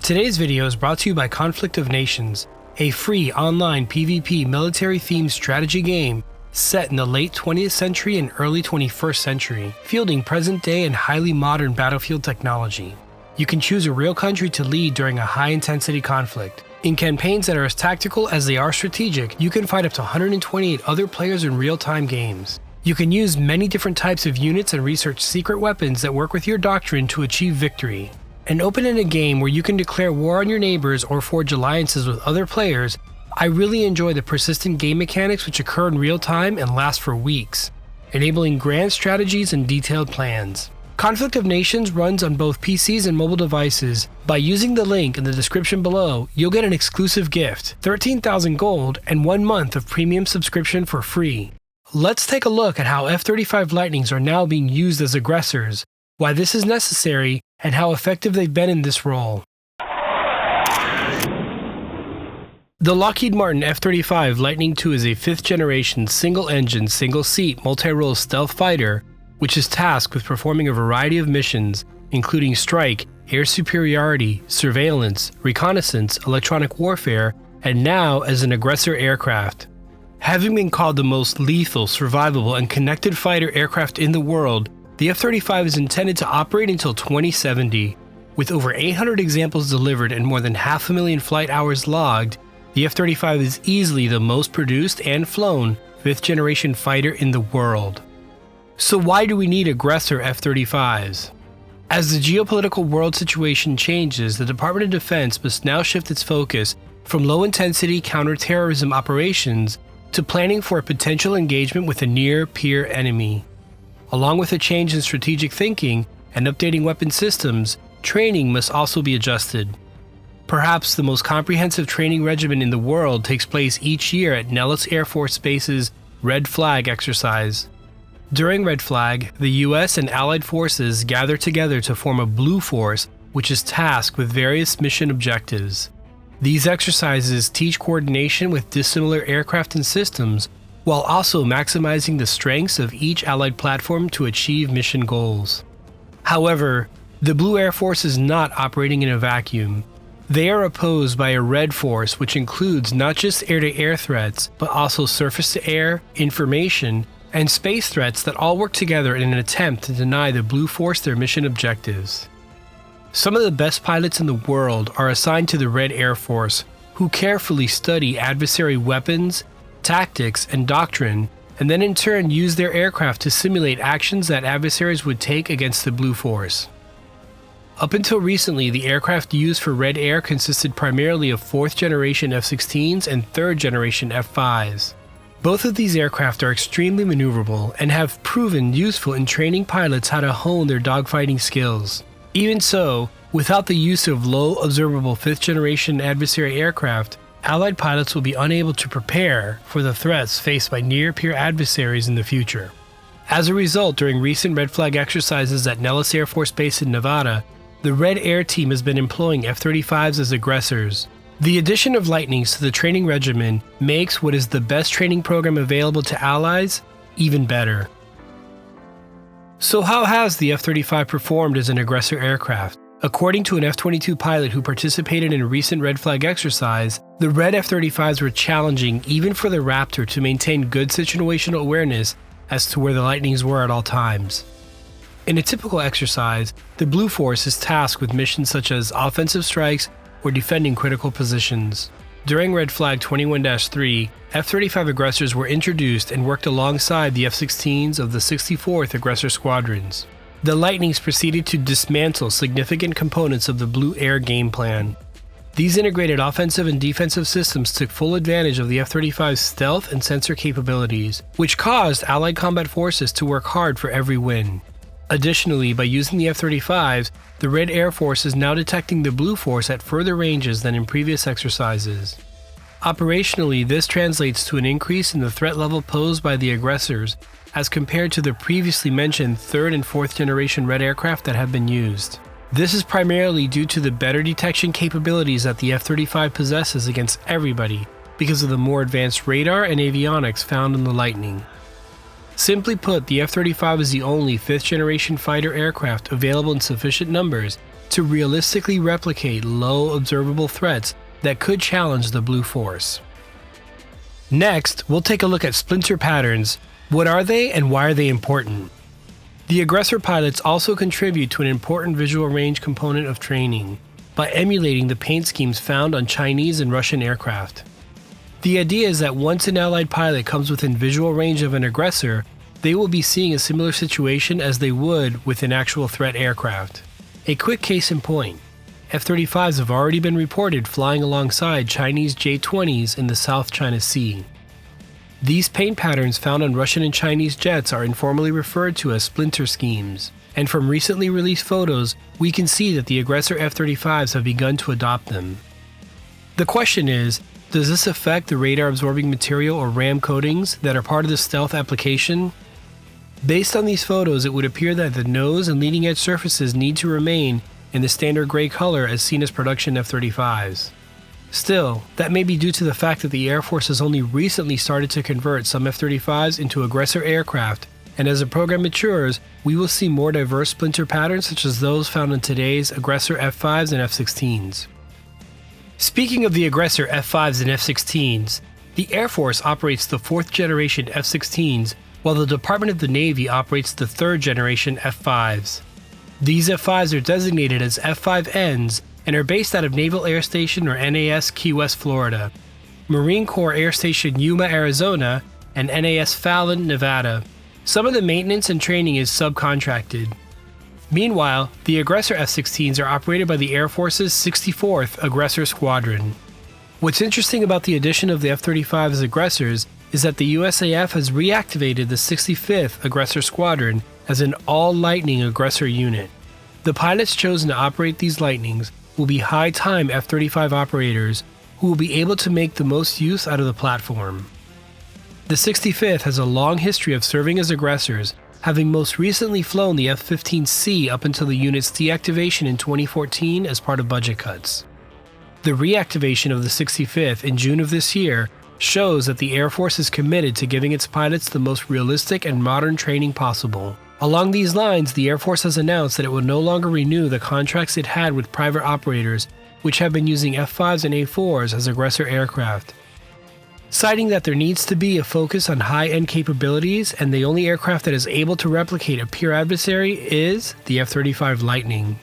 Today's video is brought to you by Conflict of Nations, a free online PvP military-themed strategy game set in the late 20th century and early 21st century, fielding present-day and highly modern battlefield technology. You can choose a real country to lead during a high-intensity conflict. In campaigns that are as tactical as they are strategic, you can fight up to 128 other players in real-time games. You can use many different types of units and research secret weapons that work with your doctrine to achieve victory. An open-ended game where you can declare war on your neighbors or forge alliances with other players, I really enjoy the persistent game mechanics which occur in real time and last for weeks, enabling grand strategies and detailed plans. Conflict of Nations runs on both PCs and mobile devices. By using the link in the description below, you'll get an exclusive gift, 13,000 gold, and 1 month of premium subscription for free. Let's take a look at how F-35 Lightnings are now being used as aggressors, why this is necessary, and how effective they've been in this role. The Lockheed Martin F-35 Lightning II is a 5th generation single-engine, single-seat, multi-role stealth fighter which is tasked with performing a variety of missions, including strike, air superiority, surveillance, reconnaissance, electronic warfare, and now as an aggressor aircraft. Having been called the most lethal, survivable, and connected fighter aircraft in the world, the F-35 is intended to operate until 2070. With over 800 examples delivered and more than 500,000 flight hours logged, the F-35 is easily the most produced and flown 5th generation fighter in the world. So why do we need aggressor F-35s? As the geopolitical world situation changes, the Department of Defense must now shift its focus from low-intensity counterterrorism operations to planning for a potential engagement with a near-peer enemy. Along with a change in strategic thinking and updating weapon systems, training must also be adjusted. Perhaps the most comprehensive training regimen in the world takes place each year at Nellis Air Force Base's Red Flag exercise. During Red Flag, the US and Allied forces gather together to form a Blue Force, which is tasked with various mission objectives. These exercises teach coordination with dissimilar aircraft and systems, while also maximizing the strengths of each Allied platform to achieve mission goals. However, the Blue Air Force is not operating in a vacuum. They are opposed by a Red Force, which includes not just air-to-air threats, but also surface-to-air, information, and space threats that all work together in an attempt to deny the Blue Force their mission objectives. Some of the best pilots in the world are assigned to the Red Air Force, who carefully study adversary weapons, tactics, and doctrine, and then in turn use their aircraft to simulate actions that adversaries would take against the Blue Force. Up until recently, the aircraft used for Red Air consisted primarily of 4th generation F-16s and 3rd generation F-5s. Both of these aircraft are extremely maneuverable and have proven useful in training pilots how to hone their dogfighting skills. Even so, without the use of low observable 5th generation adversary aircraft, Allied pilots will be unable to prepare for the threats faced by near-peer adversaries in the future. As a result, during recent Red Flag exercises at Nellis Air Force Base in Nevada, the Red Air Team has been employing F-35s as aggressors. The addition of Lightnings to the training regimen makes what is the best training program available to allies even better. So how has the F-35 performed as an aggressor aircraft? According to an F-22 pilot who participated in a recent Red Flag exercise, the Red F-35s were challenging even for the Raptor to maintain good situational awareness as to where the Lightnings were at all times. In a typical exercise, the Blue Force is tasked with missions such as offensive strikes or defending critical positions. During Red Flag 21-3, F-35 aggressors were introduced and worked alongside the F-16s of the 64th Aggressor Squadrons. The Lightnings proceeded to dismantle significant components of the Blue Air game plan. These integrated offensive and defensive systems took full advantage of the F-35's stealth and sensor capabilities, which caused Allied combat forces to work hard for every win. Additionally, by using the F-35s, the Red Air Force is now detecting the Blue Force at further ranges than in previous exercises. Operationally, this translates to an increase in the threat level posed by the aggressors as compared to the previously mentioned 3rd and 4th generation Red aircraft that have been used. This is primarily due to the better detection capabilities that the F-35 possesses against everybody because of the more advanced radar and avionics found in the Lightning. Simply put, the F-35 is the only 5th generation fighter aircraft available in sufficient numbers to realistically replicate low observable threats that could challenge the Blue Force. Next, we'll take a look at Splinter Patterns. What are they and why are they important? The Aggressor pilots also contribute to an important visual range component of training by emulating the paint schemes found on Chinese and Russian aircraft. The idea is that once an Allied pilot comes within visual range of an aggressor, they will be seeing a similar situation as they would with an actual threat aircraft. A quick case in point, F-35s have already been reported flying alongside Chinese J-20s in the South China Sea. These paint patterns found on Russian and Chinese jets are informally referred to as Splinter Schemes, and from recently released photos, we can see that the Aggressor F-35s have begun to adopt them. The question is, does this affect the radar-absorbing material or RAM coatings that are part of the stealth application? Based on these photos, it would appear that the nose and leading edge surfaces need to remain in the standard gray color as seen as production F-35s. Still, that may be due to the fact that the Air Force has only recently started to convert some F-35s into aggressor aircraft, and as the program matures, we will see more diverse splinter patterns such as those found in today's Aggressor F-5s and F-16s. Speaking of the Aggressor F-5s and F-16s, the Air Force operates the 4th generation F-16s, while the Department of the Navy operates the 3rd generation F-5s. These F-5s are designated as F-5Ns and are based out of Naval Air Station or NAS Key West, Florida, Marine Corps Air Station Yuma, Arizona, and NAS Fallon, Nevada. Some of the maintenance and training is subcontracted. Meanwhile, the Aggressor F-16s are operated by the Air Force's 64th Aggressor Squadron. What's interesting about the addition of the F-35 as aggressors is that the USAF has reactivated the 65th Aggressor Squadron as an all-Lightning aggressor unit. The pilots chosen to operate these Lightnings will be high-time F-35 operators who will be able to make the most use out of the platform. The 65th has a long history of serving as aggressors, having most recently flown the F-15C up until the unit's deactivation in 2014 as part of budget cuts. The reactivation of the 65th in June of this year shows that the Air Force is committed to giving its pilots the most realistic and modern training possible. Along these lines, the Air Force has announced that it will no longer renew the contracts it had with private operators, which have been using F-5s and A-4s as aggressor aircraft, citing that there needs to be a focus on high-end capabilities, and the only aircraft that is able to replicate a peer adversary is the F-35 Lightning.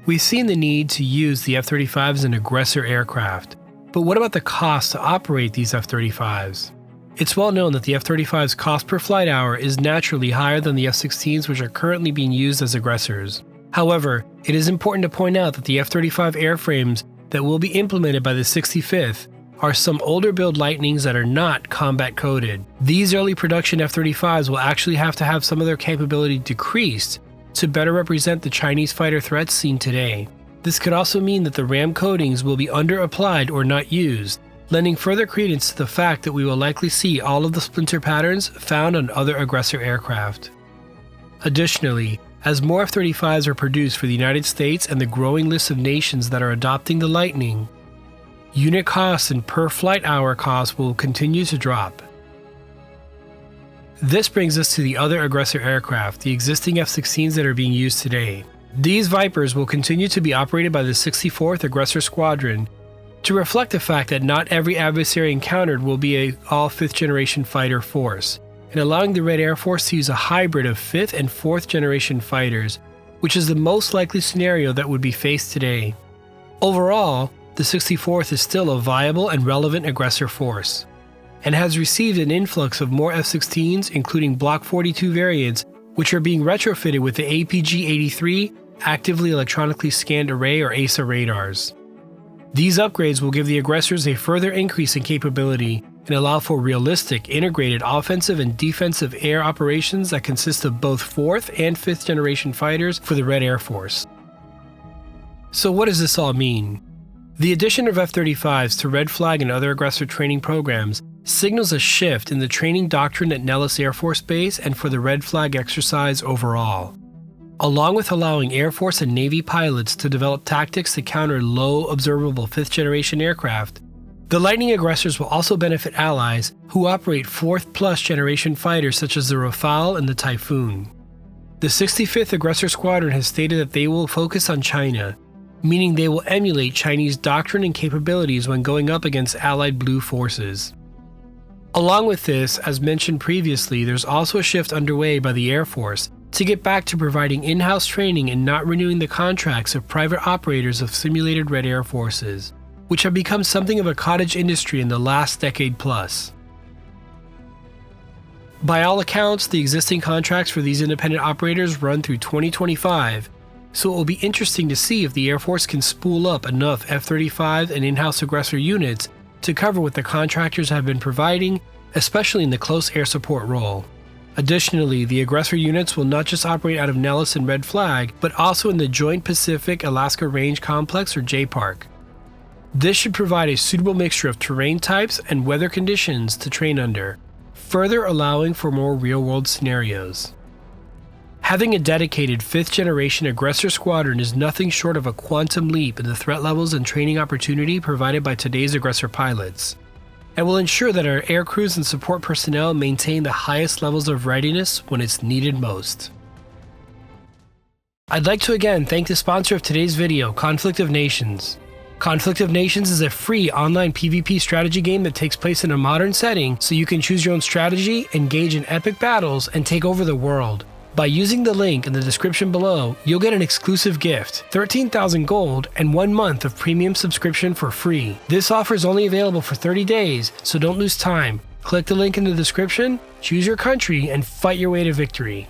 We've seen the need to use the F-35 as an aggressor aircraft, but what about the cost to operate these F-35s? It's well known that the F-35's cost per flight hour is naturally higher than the F-16s, which are currently being used as aggressors. However, it is important to point out that the F-35 airframes that will be implemented by the 65th are some older build Lightnings that are not combat coded. These early production F-35s will actually have to have some of their capability decreased to better represent the Chinese fighter threats seen today. This could also mean that the RAM coatings will be under-applied or not used, lending further credence to the fact that we will likely see all of the splinter patterns found on other aggressor aircraft. Additionally, as more F-35s are produced for the United States and the growing list of nations that are adopting the Lightning, unit costs and per flight hour costs will continue to drop. This brings us to the other aggressor aircraft, the existing F-16s that are being used today. These Vipers will continue to be operated by the 64th Aggressor Squadron to reflect the fact that not every adversary encountered will be an all 5th generation fighter force, and allowing the Red Air Force to use a hybrid of 5th and 4th generation fighters, which is the most likely scenario that would be faced today. Overall, the 64th is still a viable and relevant aggressor force, and has received an influx of more F-16s, including Block 42 variants, which are being retrofitted with the APG-83 Actively Electronically Scanned Array or ASA radars. These upgrades will give the aggressors a further increase in capability and allow for realistic, integrated offensive and defensive air operations that consist of both 4th and 5th generation fighters for the Red Air Force. So what does this all mean? The addition of F-35s to Red Flag and other aggressor training programs signals a shift in the training doctrine at Nellis Air Force Base and for the Red Flag exercise overall. Along with allowing Air Force and Navy pilots to develop tactics to counter low observable 5th generation aircraft, the Lightning aggressors will also benefit allies who operate 4th plus generation fighters such as the Rafale and the Typhoon. The 65th Aggressor Squadron has stated that they will focus on China, meaning they will emulate Chinese doctrine and capabilities when going up against Allied Blue forces. Along with this, as mentioned previously, there's also a shift underway by the Air Force to get back to providing in-house training and not renewing the contracts of private operators of simulated Red Air Forces, which have become something of a cottage industry in the last decade plus. By all accounts, the existing contracts for these independent operators run through 2025, so it will be interesting to see if the Air Force can spool up enough F-35 and in-house aggressor units to cover what the contractors have been providing, especially in the close air support role. Additionally, the aggressor units will not just operate out of Nellis and Red Flag, but also in the Joint Pacific-Alaska Range Complex or JPARC. This should provide a suitable mixture of terrain types and weather conditions to train under, further allowing for more real-world scenarios. Having a dedicated 5th generation Aggressor Squadron is nothing short of a quantum leap in the threat levels and training opportunity provided by today's aggressor pilots, and will ensure that our air crews and support personnel maintain the highest levels of readiness when it's needed most. I'd like to again thank the sponsor of today's video, Conflict of Nations. Conflict of Nations is a free online PvP strategy game that takes place in a modern setting so you can choose your own strategy, engage in epic battles, and take over the world. By using the link in the description below, you'll get an exclusive gift, 13,000 gold, and 1 month of premium subscription for free. This offer is only available for 30 days, so don't lose time. Click the link in the description, choose your country, and fight your way to victory.